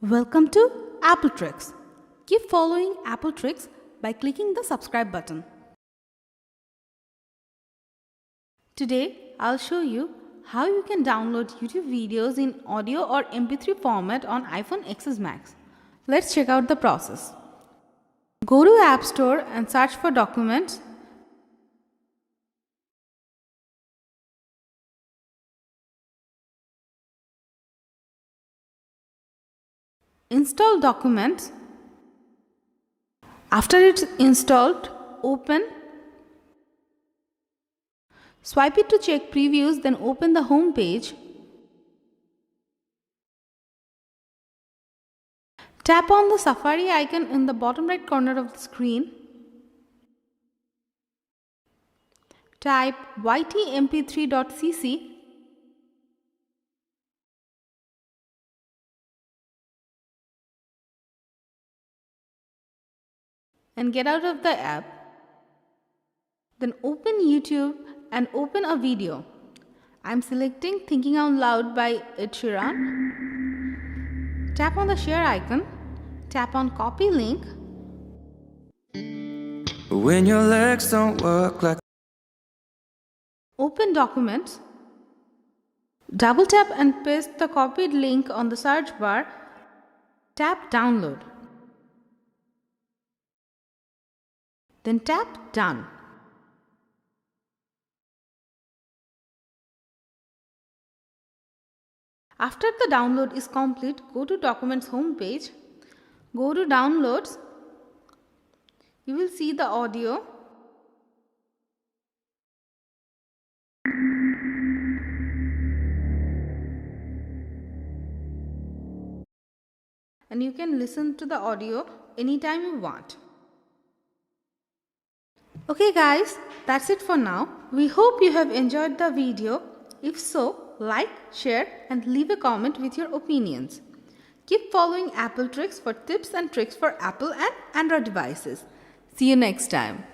Welcome to Apple Tricks. Keep following Apple Tricks by clicking the subscribe button. Today, I'll show you how you can download YouTube videos in audio or MP3 format on iPhone XS Max. Let's check out the process. Go to App Store and search for Documents. Install Documents. After it's installed, open. Swipe it to check previews, then open the home page. Tap on the Safari icon in the bottom right corner of the screen. Type ytmp3.cc. and get out of the app. Then open YouTube and open a video. I'm selecting Thinking Out Loud by Ed Sheeran. Tap on the share icon. Tap on copy link. When your legs don't work like Open Documents. Double tap and paste the copied link on the search bar. Tap Download. Then tap Done. After the download is complete, go to Documents home page. Go to Downloads. You will see the audio. And you can listen to the audio anytime you want. Okay guys, that's it for now. We hope you have enjoyed the video. If so, like, share and leave a comment with your opinions. Keep following Apple Tricks for tips and tricks for Apple and Android devices. See you next time.